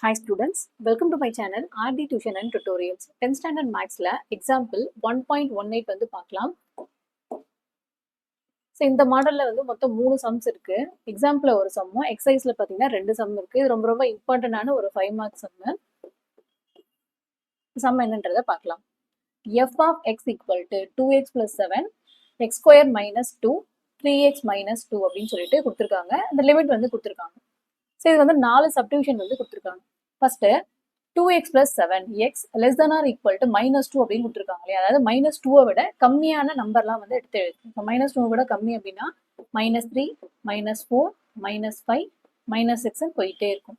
Hi students, welcome to my channel RD Tuition and Tutorials. 10th standard mathsல example 1.18 வந்து பார்க்கலாம். So இந்த மாடல்ல வந்து மொத்தம் 3 சம்ஸ் இருக்கு. எக்ஸாம்பிள் ஒரு சம்மும் எக்ஸசைஸ்ல பார்த்தீங்கன்னா 2 சம் இருக்கு. இது ரொம்ப ரொம்ப இம்பார்ட்டன்டான ஒரு 5 மார்க் சம்மு. சம் என்னன்றதை பார்க்கலாம். f of x equal to 2x plus 7 x square minus 2 3x minus 2 அப்படின்னு சொல்லிட்டு கொடுத்துருக்காங்க. இந்த லிமிட் வந்து கொடுத்துருக்காங்க. ஸோ இது வந்து 4 சப்டிவிஷன் வந்து கொடுத்துருக்காங்க. First 2x plus 7x less than or equal to minus 2 அப்படின்னு கொடுத்துருக்காங்க இல்லையா, அதாவது மைனஸ் 2 விட கம்மியான நம்பர்லாம் வந்து எடுத்து எழுது. இப்போ மைனஸ் 2 விட கம்மி அப்படின்னா -3 -4 -5 -6 போயிட்டே இருக்கும்.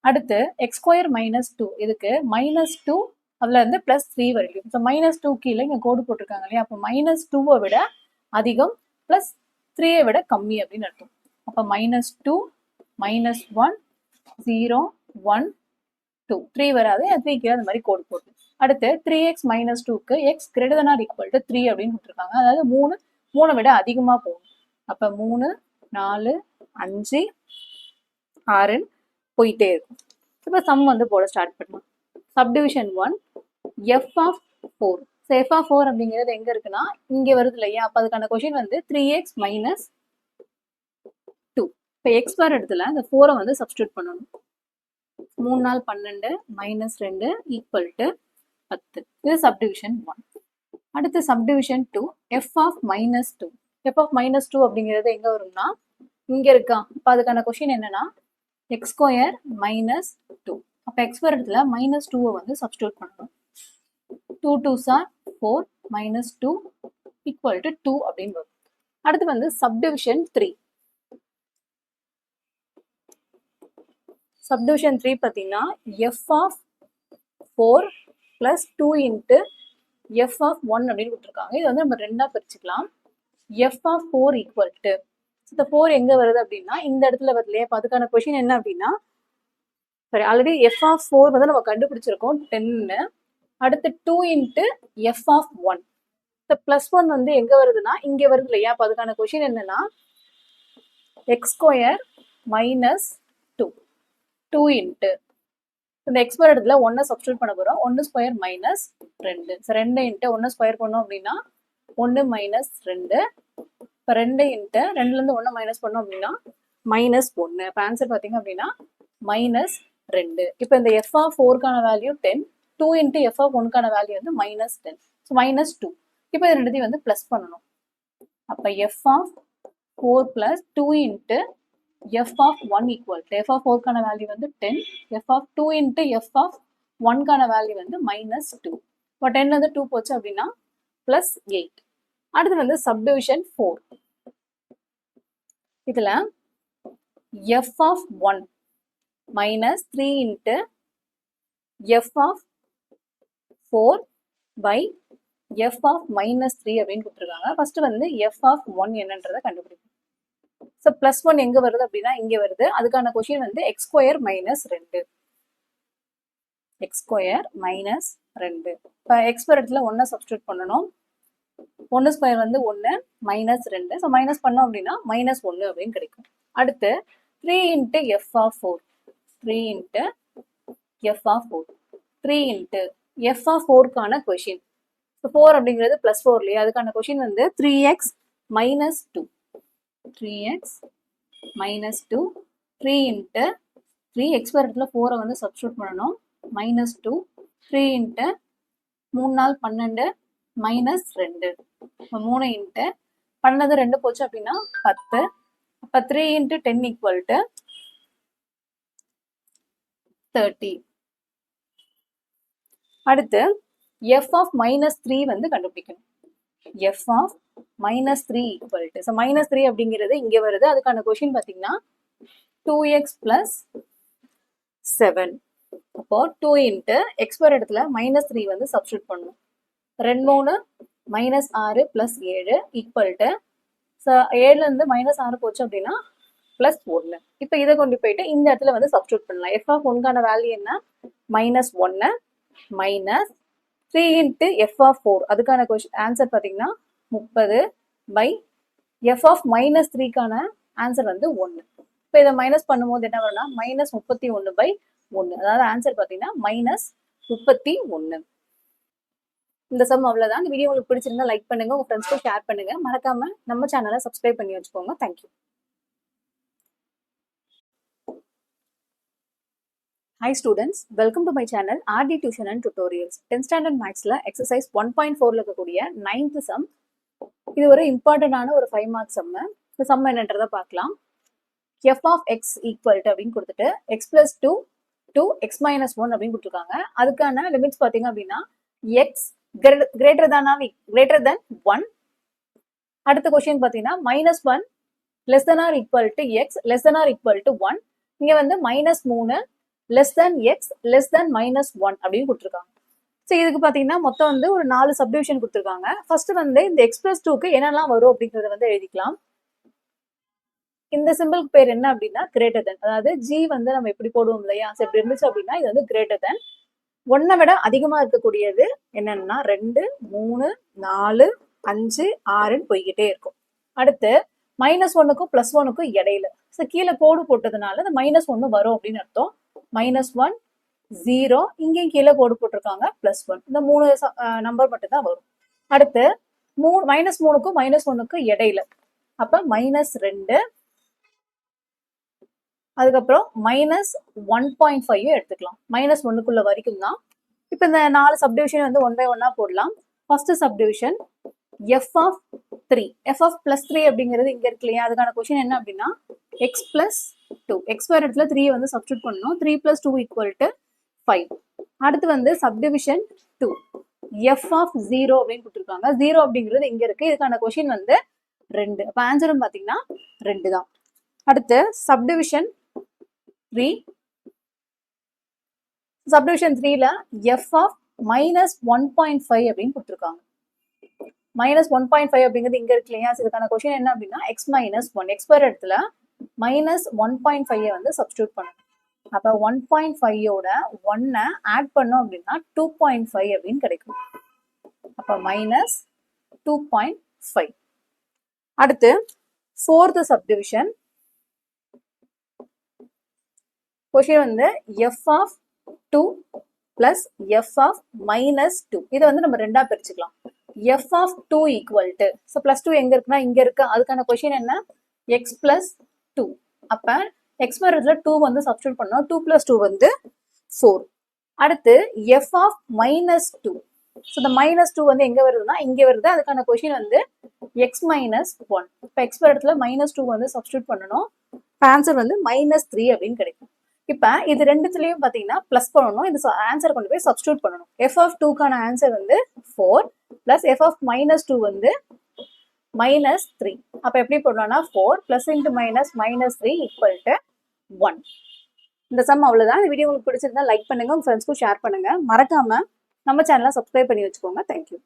அடுத்து எக்ஸ் ஸ்கொயர் -2 இதுக்கு -2 அதுல இருந்து +3 வரைக்கும். ஸோ -2 கீழே இங்கே கோடு போட்டிருக்காங்க இல்லையா, அப்போ -2 விட அதிகம் +3 விட கம்மி அப்படின்னு அர்த்தம். அப்போ -2 -1 0 1 2 3 வராது, 3 கீழே அந்த மாதிரி கோடு போட்டு. அடுத்து 3x - 2க்கு x greater than or equal to 3 அப்படின்னு கொடுத்துருக்காங்க. அதாவது 3 விட அதிகமாக போகும். அப்போ 3 4 5 6 போயிட்டே இருக்கும். இப்போ சம் வந்து போட ஸ்டார்ட் பண்ணலாம். Subdivision 1 f of 4. So f of 4 அப்படிங்கிறது எங்கே இருக்குன்னா இங்கே வருது இல்லையா, அப்போ அதுக்கான கொஷின் வந்து 3x - 2. இப்போ எக்ஸ் வர இடத்துல அந்த 4 வந்து சப்ஸ்டியூட் பண்ணணும். 3 நாள் 12 -2 ஈக்குவல் டு 10. இது சப்டிவிஷன் 1. அடுத்து subdivision 2 f of -2. f of -2 அப்படிங்கிறது எங்க வரும்னா இங்க இருக்கா. அப்போ அதுக்கான கொஸ்டின் என்னன்னா x ஸ்கொயர் -2. அப்போ x வர இடத்துல -2 வந்து சப்ஸ்டியூட் பண்ணணும். 2 2s are 4 -2 ஈக்குவல் டு 2 அப்படின்னு வரும். அடுத்து வந்து சப்டிவிஷன் 3. சப்டிவிஷன் 3 பார்த்தீங்கன்னா f of 4 plus 2 into f of 1 அப்படின்னு கொடுத்துருக்காங்க. இது வந்து நம்ம ரெண்டா பிரிச்சுக்கலாம். f of 4 equal to, இந்த 4 எங்க வருது அப்படின்னா இந்த இடத்துல வருது இல்லையா, அதுக்கான கொஸ்டின் என்ன அப்படின்னா சரி ஆல்ரெடி f of 4 வந்து நம்ம கண்டுபிடிச்சிருக்கோம் 10. அடுத்து 2 into f of 1. இந்த +1 வந்து எங்க வருதுன்னா இங்க வருது இல்லையா, அப்போ அதுக்கான கொஸ்டின் என்னன்னா x ஸ்கொயர் -2 2 into இந்த எக்ஸ் வர இடத்துல 1 சப்ஸ்டியூட் பண்ண போகிறோம். 1 ஸ்கொயர் -2. ஸோ 2 இன்ட்டு 1 ஸ்கொயர் பண்ணோம் அப்படின்னா 1 -2. இப்போ 2 இன்ட்டு 2லேருந்து 1 மைனஸ் பண்ணோம் அப்படின்னா -1. இப்போ ஆன்சர் பார்த்தீங்க அப்படின்னா -2. இப்போ இந்த f of 4க்கான வேல்யூ 10. 2 இன்ட்டு f of 1க்கான வேல்யூ வந்து -10. ஸோ -2. இப்போ இது ரெண்டுத்தையும் வந்து ப்ளஸ் பண்ணணும். அப்போ f of 4 + 2 into f of 1 equal to f of 4க்கான வேல்யூ வந்து 10. f of 2 into f of 1க்கான வேல்யூ வந்து -2. இப்போ 10 வந்து 2 போச்சு அப்படின்னா +8. அடுத்து வந்து சப்டிவிஷன் 4. இதுல f of 1 -3 into f of 4 by f of -3 அப்படின்னு கொடுத்துருக்காங்க. ஃபர்ஸ்ட் வந்து f of 1 என்னன்றதை கண்டுபிடிக்கும். ஸோ +1 எங்க வருது அப்படின்னா இங்கே வருது. அதுக்கான கொஸ்டின் வந்து x ஸ்கொயர் -2. x square -2. இப்போ எக்ஸ் வர இடத்துல 1 சப்ஸ்டியூட் பண்ணணும். 1 ஸ்கொயர் வந்து 1 -2. ஸோ மைனஸ் பண்ணோம் அப்படின்னா -1 அப்படின்னு கிடைக்கும். அடுத்து 3 into f of 4. 3 into f of 4. 3 into f of 4க்கான கொஷின். ஸோ 4 அப்படிங்கிறது +4 இல்லையா, அதுக்கான கொஷின் வந்து 3x - 2. 3x -2 3 இன்ட்டு 3 x வர இடத்துல 4 வந்து சப்ஸ்டியூட் பண்ணணும். -2 3 இன்ட்டு 3 நாள் 12 -2. இப்போ 3 இன்ட்டு 12 2 போச்சு அப்படின்னா 10. அப்போ 3 இன்ட்டு 10 ஈக்குவல் டு 30. அடுத்து f of -3 வந்து கண்டுபிடிக்கணும். f of -3 equal to, so -3 அப்படிங்கிறது இங்கே வருது. அதுக்கான கொஷின் பார்த்தீங்கன்னா 2x + 7. அப்போ 2 இன்ட்டு எக்ஸ் வர இடத்துல -3 வந்து சப்ஸ்டியூட் பண்ணணும். 2 3 -6 + 7 ஈக்குவல் டு, ஸோ 7லேருந்து -6 போச்சு அப்படின்னா +1. இப்போ இதை கொண்டு போயிட்டு இந்த இடத்துல வந்து சப்ஸ்டியூட் பண்ணலாம். f of 1க்கான வேல்யூ என்ன -1 -3 இன்ட்டு f of 4. அதுக்கான கொஸ்டின் ஆன்சர் பார்த்தீங்கன்னா 30 by f of -3க்கான ஆன்சர் வந்து 1. இப்போ இதை மைனஸ் பண்ணும்போது என்ன வரும்னா -31 by 1. அதாவது ஆன்சர் பார்த்தீங்கன்னா -31. இந்த சம் அவ்வளோதான். இந்த வீடியோ உங்களுக்கு பிடிச்சிருந்தா லைக் பண்ணுங்க, உங்க ஃப்ரெண்ட்ஸ்க்கு ஷேர் பண்ணுங்க. மறக்காம நம்ம சேனலை சப்ஸ்கிரைப் பண்ணி வச்சுக்கோங்க. Thank you. Hi students, welcome to my channel RD Tuition and Tutorials. 10th standard mathsல exercise 1.4ல இருக்கக்கூடிய 9th sum. இது ஒரு இம்பார்ட்டன்டான ஒரு 5 மார்க் சம். இந்த சம் என்னன்றதை பார்க்கலாம். f of x equal to அப்படின்னு கொடுத்துட்டு x plus 2 to x minus 1 அப்படின்னு கொடுத்துருக்காங்க. அதுக்கான லிமிட்ஸ் பார்த்தீங்க அப்படின்னா x greater than 1. அடுத்த கொஸ்டின் பார்த்தீங்கன்னா -1 less than or equal to x less than or equal to 1. இங்க வந்து -3 less than x less than -1 அப்படின்னு கொடுத்துருக்காங்க. ஸோ இதுக்கு பார்த்தீங்கன்னா மொத்தம் வந்து ஒரு 4 சப்டிவிஷன் கொடுத்துருக்காங்க. ஃபர்ஸ்ட் வந்து இந்த x plus 2க்கு என்னெல்லாம் வரும் அப்படிங்கிறத வந்து எழுதிக்கலாம். இந்த சிம்பிளுக்கு பேர் என்ன அப்படின்னா கிரேட்டர் தென். அதாவது g வந்து நம்ம எப்படி போடுவோம் இல்லையா, ஸோ இப்படி இருந்துச்சு அப்படின்னா இது வந்து கிரேட்டர் தென். 1 விட அதிகமா இருக்கக்கூடியது என்னன்னா 2, 3, 4, 5, 6ன்னு போய்கிட்டே இருக்கும். அடுத்து -1க்கும் +1க்கும் இடையில. ஸோ கீழே கோடு போட்டதுனால இந்த -1 வரும் அப்படின்னு அர்த்தம். -1, 0, இங்கேயும் கீழே கோடு போட்டிருக்காங்க +1. இந்த 3 நம்பர் மட்டும் தான் வரும். அடுத்து -3க்கும் -1க்கும் இடையில. அப்ப -2, அதுக்கப்புறம் -1.5 எடுத்துக்கலாம். -1க்குள்ள வரைக்கும் தான். இப்போ இந்த 4 சப்டிவிஷன் வந்து 1 by 1 போடலாம். First subdivision f of 3. f of +3 அப்படிங்கிறது இங்க இருக்கு இல்லையா, அதுக்கான கொஸ்டின் என்ன அப்படின்னா x plus 2. x ஸ்கொயர் இடத்துல 3 வந்து சப்ஸ்டியூட் பண்ணணும். 3 plus 2 equal to 5. அடுத்து வந்து சப்டிவிஷன் 2 f of 0 அப்படின்னு கொடுத்துருக்காங்க. 0 அப்படிங்கிறது இங்க இருக்கு. இதுக்கான கொஸ்டின் வந்து 2. அப்ப ஆன்சரும் பாத்தீங்கன்னா 2 தான். அடுத்து சப்டிவிஷன் 3. சப்டிவிஷன் 3ல f of -1.5 அப்படின்னு கொடுத்துருக்காங்க. -1.5 அப்படிங்கிறது இங்க இருக்கு இல்லையா, இதுக்கான கொஸ்டின் என்ன அப்படின்னா x minus 1. x ஸ்கொயர் இடத்துல -1.5 வந்து சப்ஸ்டியூட் பண்ணணும். அப்ப 1.5யோட 1 ஆட் பண்ணோம் அப்படின்னா 2.5 அப்படின்னு கிடைக்கும். அப்ப -2.5. அடுத்து 4th சப்டிவிஷன் கொஸ்டின் வந்து f of 2 plus f of -2. இதை வந்து நம்ம ரெண்டா பிரிச்சுக்கலாம். f of 2 equal to, so +2 எங்க இருக்குன்னா இங்க இருக்கு. அதுக்கான கொஸ்டின் என்ன x plus 2. அப்ப x வரதுல 2 வந்து சப்ஸ்டியூட் பண்ணோம். 2 plus 2 வந்து 4. அடுத்து f of -2. ஸோ இந்த -2 வந்து எங்க வருதுன்னா இங்க வருது. அதுக்கான கொஸ்டின் வந்து x minus 1. இப்போ x வரதுல -2 வந்து சப்ஸ்டியூட் பண்ணணும். ஆன்சர் வந்து -3 அப்படின்னு கிடைக்கும். இப்ப இது ரெண்டுத்துலயும் பாத்தீங்கன்னா பிளஸ் பண்ணணும். இந்த ஆன்சர் கொண்டு போய் சப்ஸ்டியூட் பண்ணணும். f of 2க்கான ஆன்சர் வந்து 4 பிளஸ் f of -2 வந்து -3. அப்ப எப்படி போடலாம்னா 4 பிளஸ் இன்டு -3 ஈக்குவல் டு 1. இந்த சம் அவ்வளவுதான். இந்த வீடியோ உங்களுக்கு பிடிச்சிருந்தா லைக் பண்ணுங்க, உங்க ஃப்ரெண்ட்ஸ்க்கும் ஷேர் பண்ணுங்க. மறக்காம நம்ம சேனலை சப்ஸ்கிரைப் பண்ணி வச்சுக்கோங்க. தேங்க்யூ.